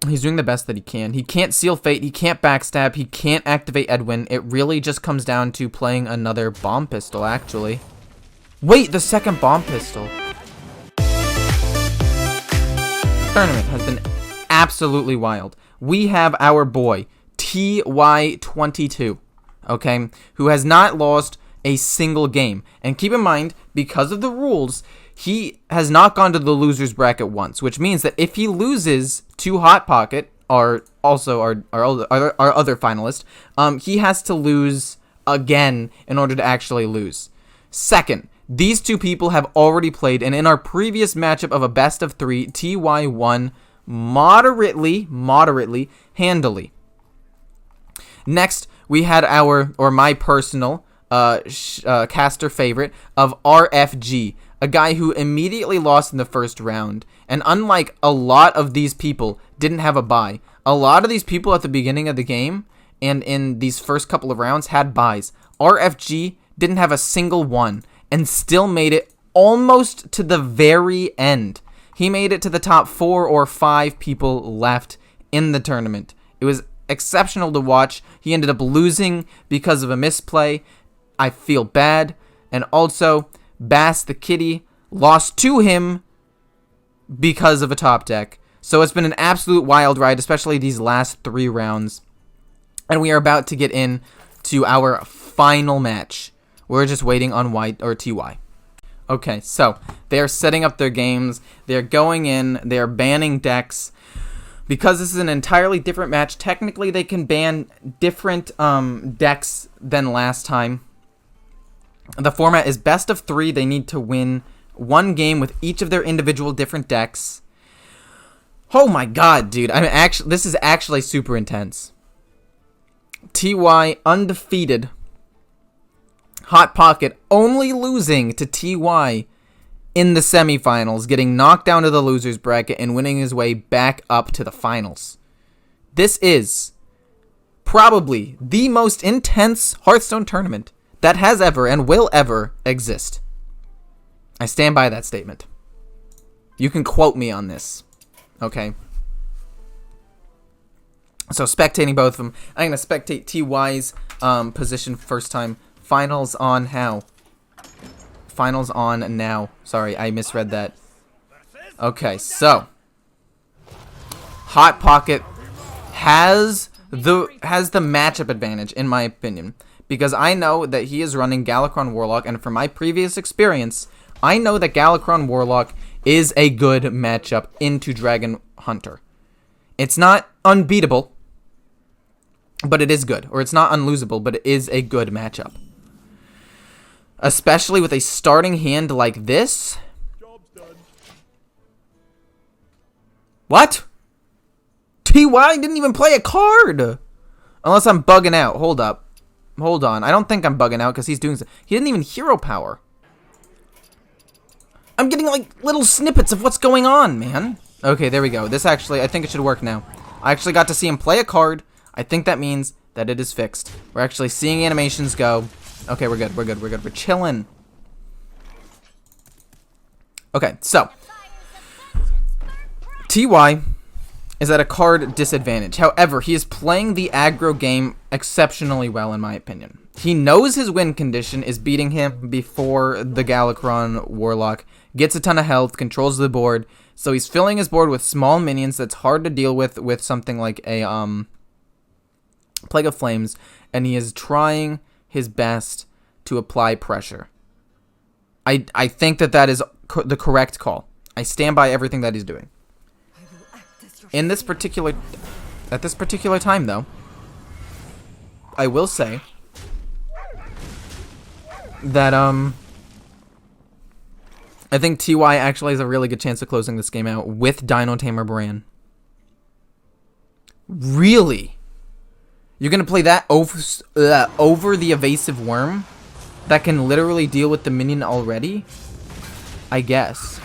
He's doing the best that he can. He can't seal fate. He can't backstab. He can't activate Edwin. It really just comes down to playing another bomb pistol, actually. Wait, the second bomb pistol. Tournament has been absolutely wild. We have our boy, TY22, okay, who has not lost a single game. And keep in mind, because of the rules, he has not gone to the loser's bracket once, which means that if he loses to Hot Pocket, our other finalist, he has to lose again in order to actually lose. Second, these two people have already played, and in our previous matchup of a best of 3, TY won moderately, handily. Next, we had my personal caster favorite of RFG, a guy who immediately lost in the first round. And unlike a lot of these people, didn't have a bye. A lot of these people at the beginning of the game and in these first couple of rounds had buys. RFG didn't have a single one and still made it almost to the very end. He made it to the top 4 or 5 people left in the tournament. It was exceptional to watch. He ended up losing because of a misplay. I feel bad. And also, Bass the Kitty lost to him because of a top deck. So it's been an absolute wild ride, especially these last 3 rounds. And we are about to get in to our final match. We're just waiting on White or TY. Okay, so they're setting up their games. They're going in. They're banning decks. Because this is an entirely different match, technically they can ban different decks than last time. The format is best of 3. They need to win 1 game with each of their individual different decks. Oh my god, dude. This is actually super intense. TY undefeated. Hot Pocket only losing to TY in the semifinals, getting knocked down to the loser's bracket and winning his way back up to the finals. This is probably the most intense Hearthstone tournament that has ever and will ever exist. I stand by that statement. You can quote me on this. Okay. So spectating both of them. I'm going to spectate TY's position first time. Finals on how? Finals on now. Sorry, I misread that. Okay, so Hot Pocket has the matchup advantage in my opinion, because I know that he is running Galakron Warlock, and from my previous experience, I know that Galakron Warlock is a good matchup into Dragon Hunter. It's not unbeatable, but it is good. Or it's not unlosable, but it is a good matchup. Especially with a starting hand like this. Job's done. What? TY didn't even play a card! Unless I'm bugging out. Hold up. Hold on. I don't think I'm bugging out because he's doing... He didn't even hero power. I'm getting like little snippets of what's going on, man. Okay, there we go. This actually... I think it should work now. I actually got to see him play a card. I think that means that it is fixed. We're actually seeing animations go... Okay, we're good. We're chilling. Okay, so TY is at a card disadvantage. However, he is playing the aggro game exceptionally well, in my opinion. He knows his win condition is beating him before the Galakron Warlock gets a ton of health, controls the board, so he's filling his board with small minions that's hard to deal with something like a Plague of Flames, and he is trying his best to apply pressure. I think that is the correct call. I stand by everything that he's doing. At this particular time, though, I will say that I think TY actually has a really good chance of closing this game out with Dino Tamer Bran. Really? You're going to play that over the Evasive Worm that can literally deal with the minion already? I guess.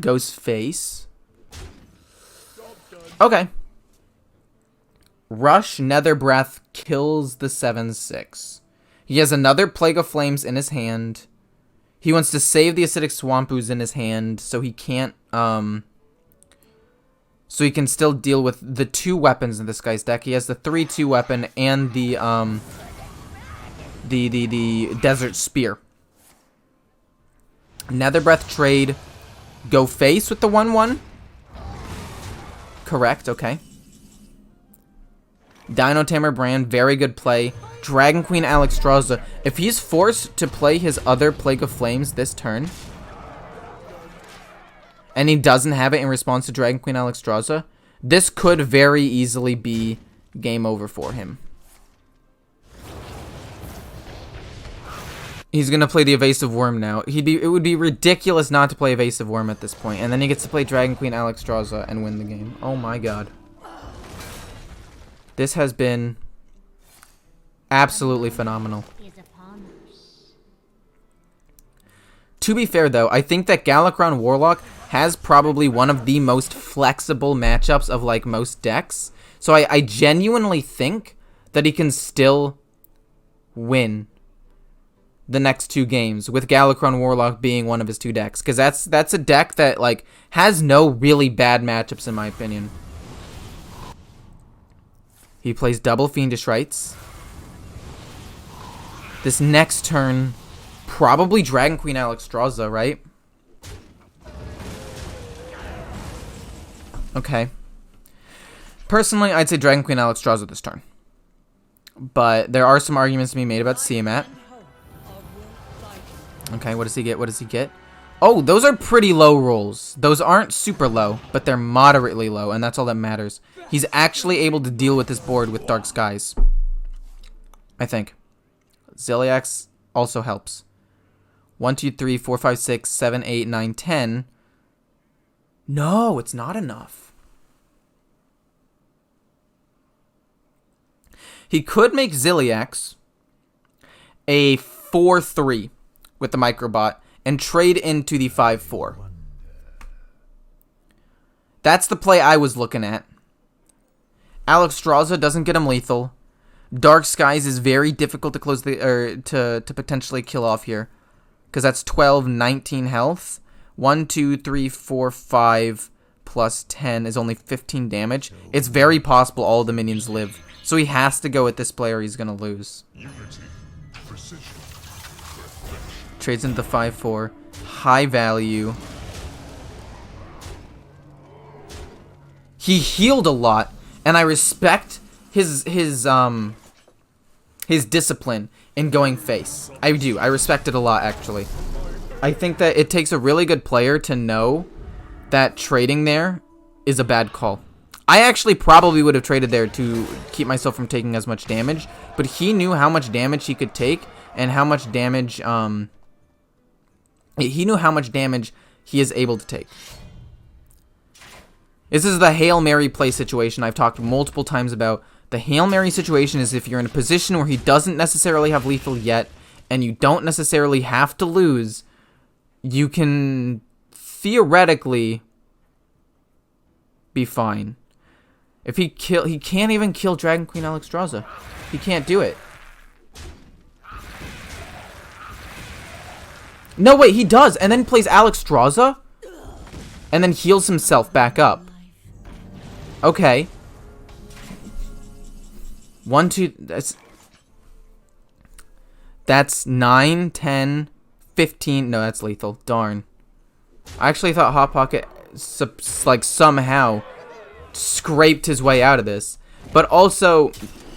Ghost Face. Okay. Rush Nether Breath kills the 7/6. He has another Plague of Flames in his hand. He wants to save the Acidic Swamp Ooze in his hand so he can't So he can still deal with the 2 weapons in this guy's deck. He has the 3/2 weapon and the Desert Spear. Nether Breath trade. Go face with the 1/1. Correct, okay. Dino Tamer Brand, very good play. Dragon Queen Alexstrasza. If he's forced to play his other Plague of Flames this turn, and he doesn't have it in response to Dragon Queen Alexstrasza, this could very easily be game over for him. He's going to play the Evasive Worm now. It would be ridiculous not to play Evasive Worm at this point. And then he gets to play Dragon Queen Alexstrasza and win the game. Oh my god. This has been absolutely phenomenal. To be fair, though, I think that Galakron Warlock has probably one of the most flexible matchups of, like, most decks. So I genuinely think that he can still win the next 2 games, with Galakron Warlock being one of his 2 decks. Because that's a deck that, like, has no really bad matchups, in my opinion. He plays double Fiendish Rites. This next turn, probably Dragon Queen Alexstrasza, right? Okay. Personally, I'd say Dragon Queen Alexstrasza this turn. But there are some arguments to be made about Tiamat. Okay, what does he get? What does he get? Oh, those are pretty low rolls. Those aren't super low, but they're moderately low, and that's all that matters. He's actually able to deal with this board with Dark Skies, I think. Ziliax also helps. 1, 2, 3, 4, 5, 6, 7, 8, 9, 10. No, it's not enough. He could make Ziliax a 4/3 with the Microbot and trade into the 5/4. That's the play I was looking at. Alexstrasza doesn't get him lethal. Dark Skies is very difficult to close to potentially kill off here, because that's 12, 19 health. 1, 2, 3, 4, 5 plus 10 is only 15 damage. It's very possible all the minions live, so he has to go with this play or he's gonna lose. Trades into the 5/4. High value. He healed a lot, and I respect his discipline in going face. I do. I respect it a lot, actually. I think that it takes a really good player to know that trading there is a bad call. I actually probably would have traded there to keep myself from taking as much damage, but he knew how much damage he could take and how much damage he knew how much damage he is able to take. This is the Hail Mary play situation I've talked multiple times about. The Hail Mary situation is if you're in a position where he doesn't necessarily have lethal yet, and you don't necessarily have to lose, you can theoretically be fine. If he can't even kill Dragon Queen Alexstrasza. He can't do it. No, wait, he does, and then plays Alexstrasza, and then heals himself back up. Okay. 1, 2, that's 9, 10, 15. No, that's lethal. Darn. I actually thought Hot Pocket, like, somehow scraped his way out of this. But also,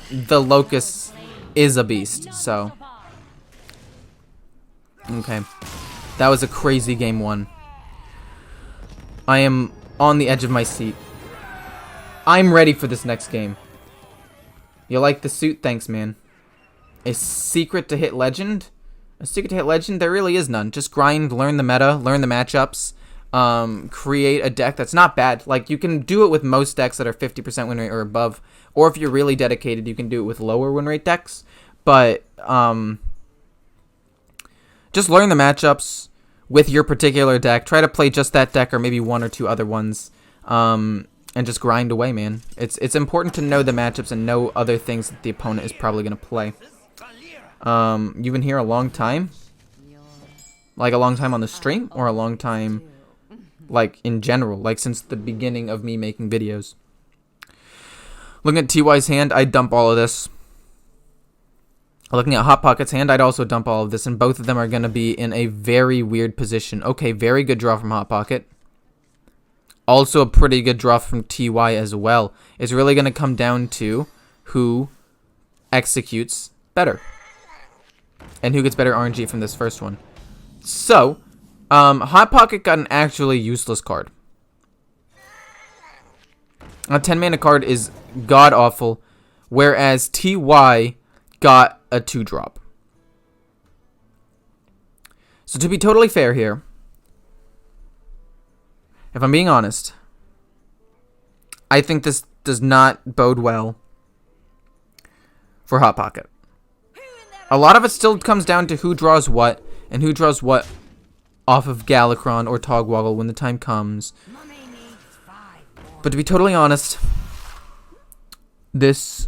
the Locust is a beast, so. Okay. That was a crazy game 1. I am on the edge of my seat. I'm ready for this next game. You like the suit? Thanks, man. A secret to hit legend? A secret to hit legend? There really is none. Just grind, learn the meta, learn the matchups, create a deck that's not bad. Like, you can do it with most decks that are 50% win rate or above. Or if you're really dedicated, you can do it with lower win rate decks. But, just learn the matchups with your particular deck. Try to play just that deck or maybe 1 or 2 other ones. And just grind away, man. It's important to know the matchups and know other things that the opponent is probably going to play. You've been here a long time? Like a long time on the stream? Or a long time like, in general, like, since the beginning of me making videos. Looking at TY's hand, I'd dump all of this. Looking at Hot Pocket's hand, I'd also dump all of this, and both of them are going to be in a very weird position. Okay, very good draw from Hot Pocket. Also a pretty good draw from TY as well. It's really going to come down to who executes better. And who gets better RNG from this first one. So, Hot Pocket got an actually useless card. A 10 mana card is god-awful, whereas TY got a 2-drop. So to be totally fair here, if I'm being honest, I think this does not bode well for Hot Pocket. A lot of it still comes down to who draws what, and who draws what off of Galakron or Togwaggle when the time comes. But to be totally honest, this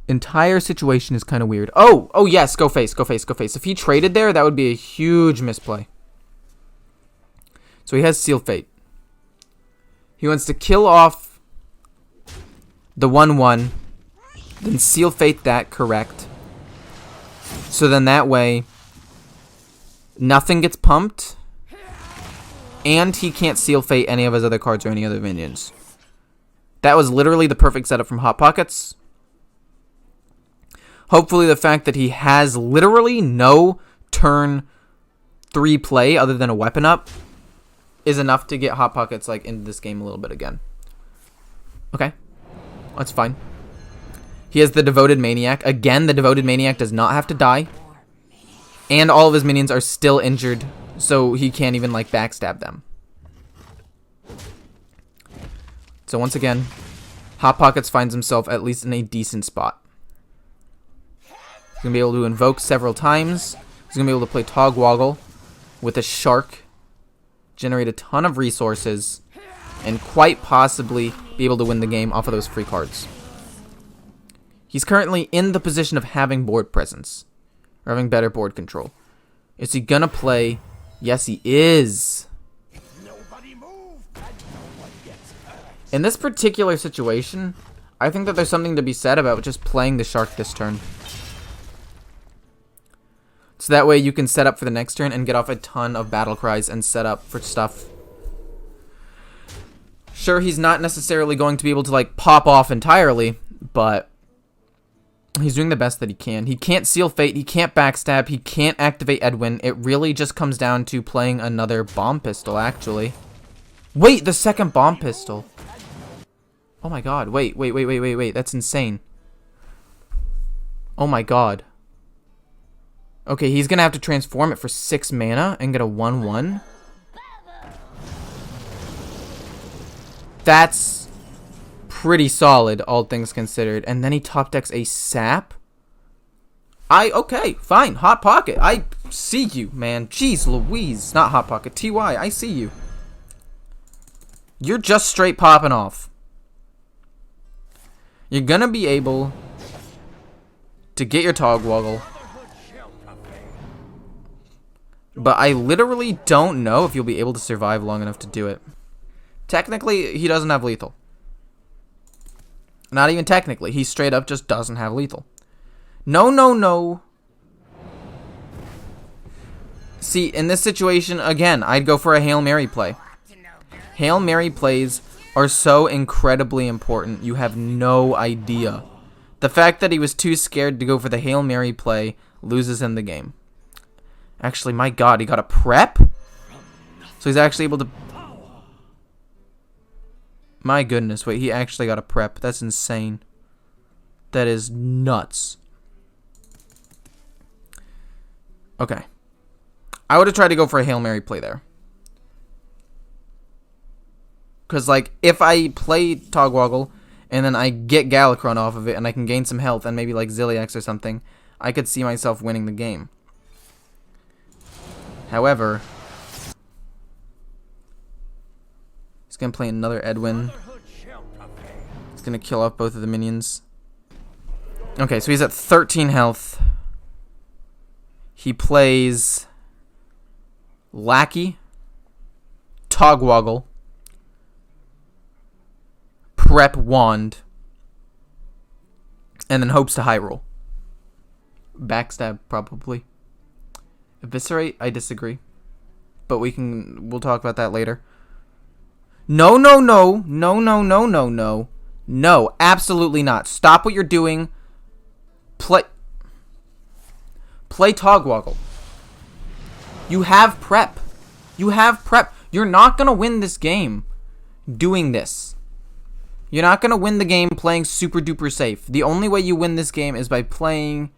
entire situation is kind of weird. Oh yes, go face. If he traded there, that would be a huge misplay. So he has Seal Fate. He wants to kill off the 1/1, then Seal Fate that, correct. So then that way, nothing gets pumped, and he can't Seal Fate any of his other cards or any other minions. That was literally the perfect setup from Hot Pockets. Hopefully the fact that he has literally no turn 3 play other than a weapon up is enough to get Hot Pockets like into this game a little bit again. Okay, that's fine. He has the Devoted Maniac. Again, the Devoted Maniac does not have to die. And all of his minions are still injured, so he can't even like backstab them. So once again, Hot Pockets finds himself at least in a decent spot. He's going to be able to invoke several times. He's going to be able to play Togwaggle with a Shark, generate a ton of resources, and quite possibly be able to win the game off of those free cards. He's currently in the position of having board presence, or having better board control. Is he going to play? Yes, he is. In this particular situation, I think that there's something to be said about just playing the Shark this turn. So that way you can set up for the next turn and get off a ton of battle cries and set up for stuff. Sure, he's not necessarily going to be able to like pop off entirely, but he's doing the best that he can. He can't Seal Fate, he can't backstab, he can't activate Edwin. It really just comes down to playing another Bomb Pistol, actually. Wait, the second Bomb Pistol. Oh my god, wait, that's insane. Oh my god. Okay, he's gonna have to transform it for 6 mana and get a 1/1. That's pretty solid, all things considered. And then he top decks a Sap. Okay, fine, Hot Pocket. I see you, man. Jeez Louise. Not Hot Pocket, TY, I see you. You're just straight popping off. You're gonna be able to get your Togwaggle. But I literally don't know if you'll be able to survive long enough to do it. Technically, he doesn't have lethal. Not even technically. He straight up just doesn't have lethal. No. See, in this situation, again, I'd go for a Hail Mary play. Hail Mary plays are so incredibly important. You have no idea. The fact that he was too scared to go for the Hail Mary play loses him the game. Actually, my god, he got a prep? So he's actually able to... My goodness, wait, he actually got a prep. That's insane. That is nuts. Okay. I would have tried to go for a Hail Mary play there. Because, like, if I play Togwaggle and then I get Galakron off of it and I can gain some health and maybe, like, Zilliax or something, I could see myself winning the game. However, he's going to play another Edwin. He's going to kill off both of the minions. Okay, so he's at 13 health. He plays Lackey, Togwaggle, prep wand, and then hopes to high roll. Backstab, probably. Eviscerate, I disagree. But we'll talk about that later. No, no, no. No, no, no, no, no. No, absolutely not. Stop what you're doing. Play Togwoggle. You have prep. You have prep. You're not going to win this game doing this. You're not going to win the game playing super duper safe. The only way you win this game is by playing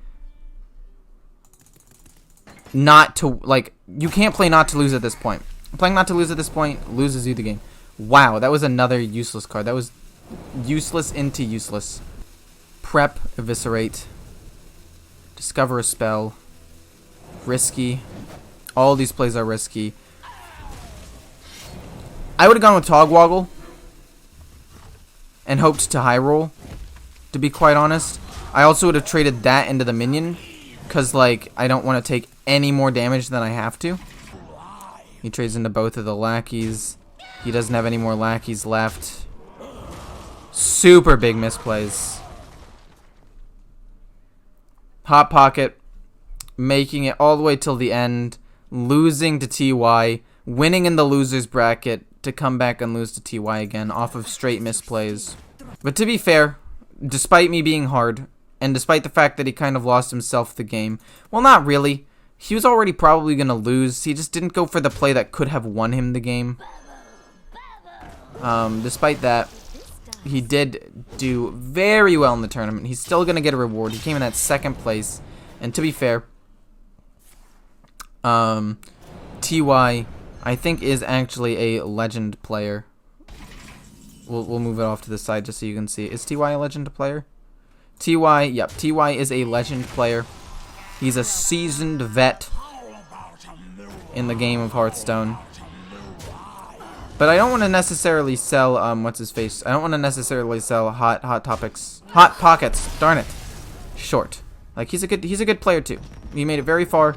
not to, like, you can't play not to lose at this point. Playing not to lose at this point loses you the game. Wow, that was another useless card. That was useless into useless. Prep, eviscerate, discover a spell, risky. All these plays are risky. I would have gone with Togwoggle and hoped to high roll, to be quite honest. I also would have traded that into the minion, because, like, I don't want to take any more damage than I have to. He trades into both of the lackeys. He doesn't have any more lackeys left. Super big misplays. Hot Pocket, making it all the way till the end, losing to TY, winning in the loser's bracket to come back and lose to TY again off of straight misplays. But to be fair, despite me being hard, and despite the fact that he kind of lost himself the game, well, not really. He was already probably going to lose. He just didn't go for the play that could have won him the game. Despite that, he did do very well in the tournament. He's still going to get a reward. He came in at second place. And to be fair, TY, I think, is actually a legend player. We'll move it off to the side just so you can see. Is TY a legend player? TY, yep, TY is a legend player. He's a seasoned vet in the game of Hearthstone. But I don't want to necessarily sell, what's his face? I don't want to necessarily sell hot pockets. Darn it. Short. Like, he's a good player too. He made it very far.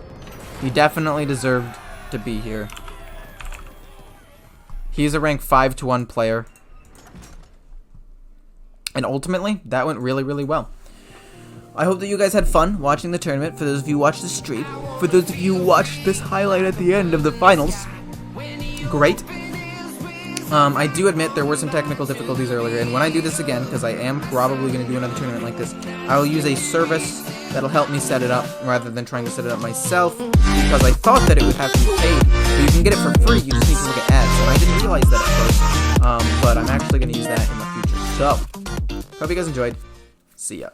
He definitely deserved to be here. He's a rank 5-1 player. And ultimately, that went really, really well. I hope that you guys had fun watching the tournament. For those of you who watched the stream, for those of you who watched this highlight at the end of the finals, great. I do admit there were some technical difficulties earlier, and when I do this again, because I am probably going to do another tournament like this, I will use a service that'll help me set it up, rather than trying to set it up myself, because I thought that it would have to be paid, but you can get it for free, you just need to look at ads, and I didn't realize that at first, but I'm actually going to use that in the future. So, hope you guys enjoyed. See ya.